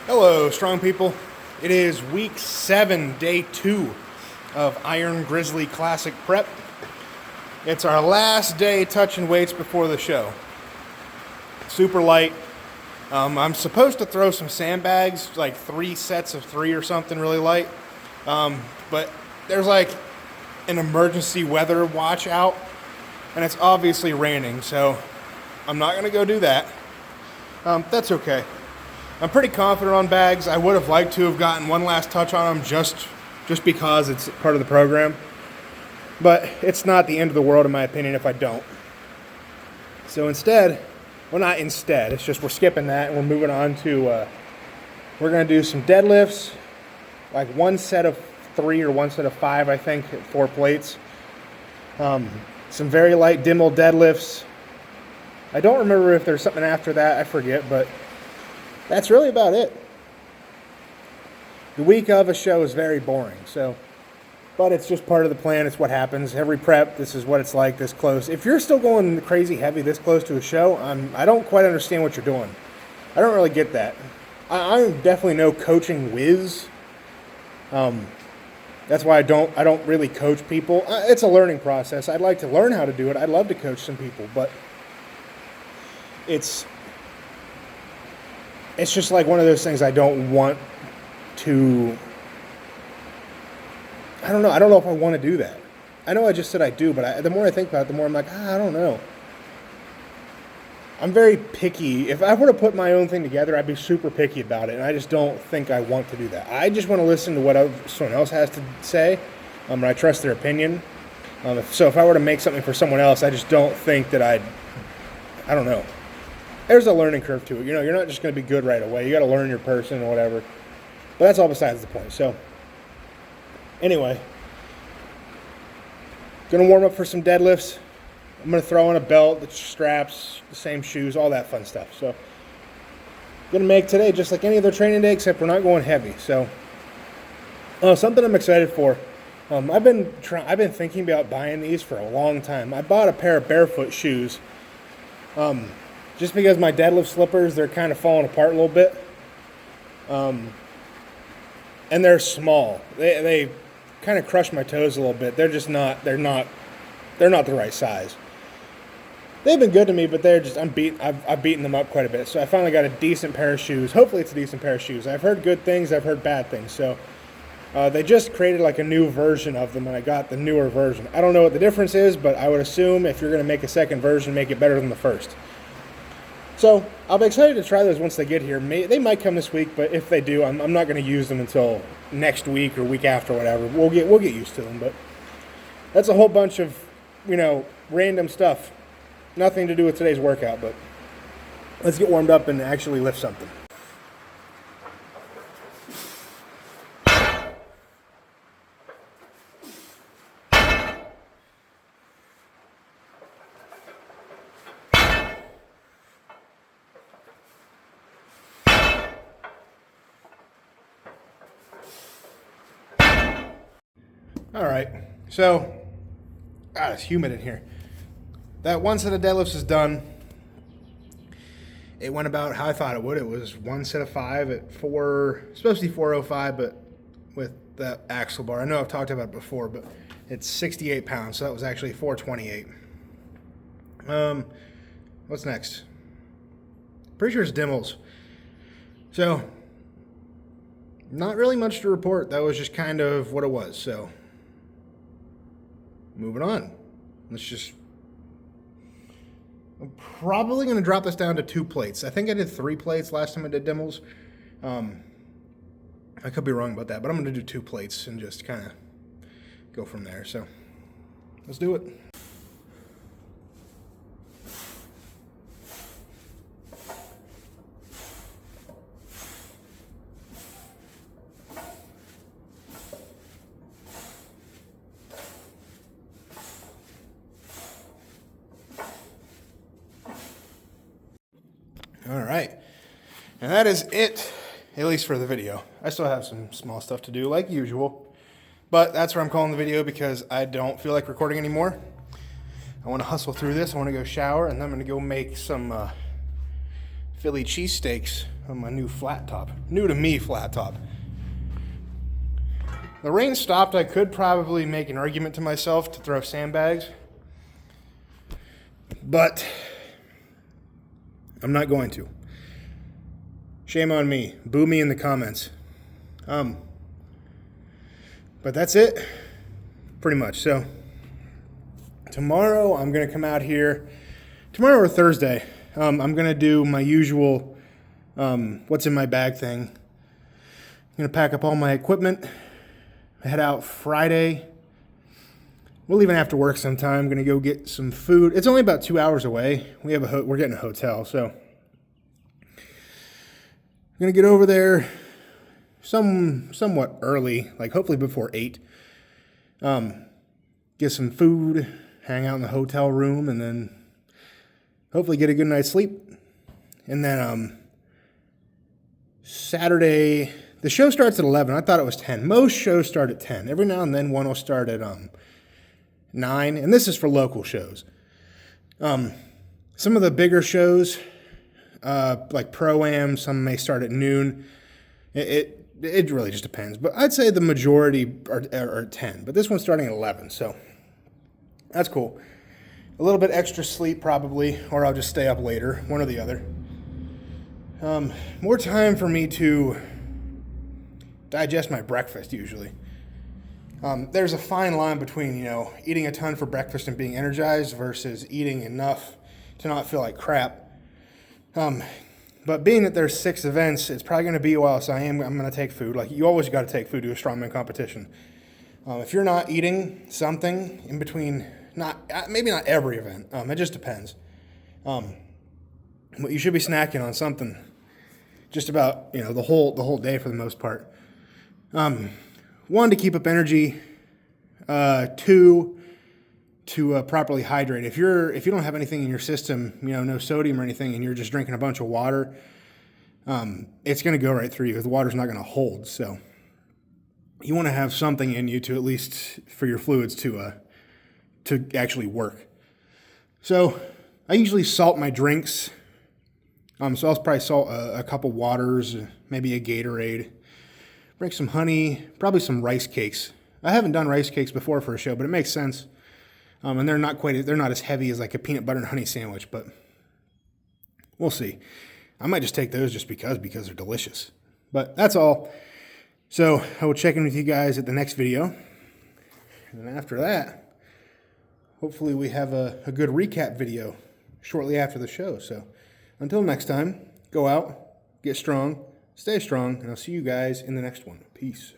Hello, strong people. It is week 7, day 2 of Iron Grizzly Classic Prep. It's our last day touching weights before the show. Super light. I'm supposed to throw some sandbags, like 3 sets of 3 or something really light. But there's like an emergency weather watch out, and it's obviously raining, so I'm not going to go do that. That's okay. I'm pretty confident on bags. I would have liked to have gotten one last touch on them just because it's part of the program. But it's not the end of the world, in my opinion, if I don't. So instead, well, not instead, it's just we're skipping that and we're moving on to, we're going to do some deadlifts, like 1 set of 3 or 1 set of 5, I think, at 4 plates. Some very light Dimmel deadlifts. I don't remember if there's something after that, I forget, but that's really about it. The week of a show is very boring, but it's just part of the plan. It's what happens. Every prep, this is what it's like this close. If you're still going crazy heavy this close to a show, I don't quite understand what you're doing. I don't really get that. I'm definitely no coaching whiz. That's why I don't really coach people. It's a learning process. I'd like to learn how to do it. I'd love to coach some people, but it's just like one of those things I don't want to, I don't know if I want to do that. I know I just said I do, but the more I think about it, the more I'm like, I don't know. I'm very picky. If I were to put my own thing together, I'd be super picky about it, and I just don't think I want to do that. I just want to listen to what someone else has to say, and I trust their opinion. So if I were to make something for someone else, I just don't think that I don't know. There's a learning curve to it. You know, you're not just going to be good right away. You got to learn your person or whatever. But that's all besides the point. So, anyway, going to warm up for some deadlifts. I'm going to throw in a belt, the straps, the same shoes, all that fun stuff. So, going to make today just like any other training day, except we're not going heavy. So, something I'm excited for. I've been thinking about buying these for a long time. I bought a pair of barefoot shoes. Just because my deadlift slippers, they're kind of falling apart a little bit. And they're small. They kind of crush my toes a little bit. They're just not, they're not the right size. They've been good to me, but I've beaten them up quite a bit. So I finally got a decent pair of shoes. Hopefully it's a decent pair of shoes. I've heard good things, I've heard bad things. So they just created like a new version of them, and I got the newer version. I don't know what the difference is, but I would assume if you're going to make a second version, make it better than the first. So I'll be excited to try those once they get here. They might come this week, but if they do, I'm not going to use them until next week or week after, whatever. We'll get used to them. But that's a whole bunch of, random stuff. Nothing to do with today's workout, but let's get warmed up and actually lift something. All right, so, it's humid in here. That 1 set of deadlifts is done. It went about how I thought it would. It was 1 set of 5 at supposed to be 405, but with the axle bar. I know I've talked about it before, but it's 68 pounds, so that was actually 428. What's next? Pretty sure it's Dimmels. So, not really much to report. That was just kind of what it was, so. Moving on. I'm probably going to drop this down to 2 plates. I think I did 3 plates last time I did Dimmels. I could be wrong about that, but I'm going to do 2 plates and just kind of go from there. So let's do it. All right, and that is it, at least for the video. I still have some small stuff to do like usual, but that's where I'm calling the video because I don't feel like recording anymore. I want to hustle through this. I want to go shower, and then I'm going to go make some Philly cheesesteaks on my new flat top. New to me flat top. The rain stopped. I could probably make an argument to myself to throw sandbags, but I'm not going to. Shame on me. Boo me in the comments. But that's it, pretty much. So tomorrow I'm going to come out here. Tomorrow or Thursday, I'm going to do my usual what's in my bag thing. I'm going to pack up all my equipment, head out Friday. We'll even after work sometime. I'm going to go get some food. It's only about 2 hours away. We're getting a hotel, so I'm going to get over there somewhat early, like hopefully before 8. Get some food, hang out in the hotel room, and then hopefully get a good night's sleep. And then Saturday, the show starts at 11. I thought it was 10. Most shows start at 10. Every now and then one will start at 9, and this is for local shows. Some of the bigger shows, like Pro-Am, some may start at noon. It really just depends, but I'd say the majority are at 10, but this one's starting at 11, so that's cool. A little bit extra sleep probably, or I'll just stay up later, one or the other. More time for me to digest my breakfast usually. There's a fine line between, eating a ton for breakfast and being energized versus eating enough to not feel like crap. But being that there's 6 events, it's probably going to be a while, so I'm going to take food. Like, you always got to take food to a strongman competition. If you're not eating something in between, maybe not every event, it just depends. But you should be snacking on something just about, the whole day for the most part. 1, to keep up energy. 2, to properly hydrate. If you don't have anything in your system, no sodium or anything, and you're just drinking a bunch of water, it's going to go right through you. The water's not going to hold. So you want to have something in you to at least for your fluids to actually work. So I usually salt my drinks. So I'll probably salt a couple waters, maybe a Gatorade. Bring some honey, probably some rice cakes. I haven't done rice cakes before for a show, but it makes sense. And they're not as heavy as like a peanut butter and honey sandwich, but we'll see. I might just take those just because they're delicious. But that's all. So I will check in with you guys at the next video. And then after that, hopefully we have a good recap video shortly after the show. So until next time, go out, get strong, stay strong, and I'll see you guys in the next one. Peace.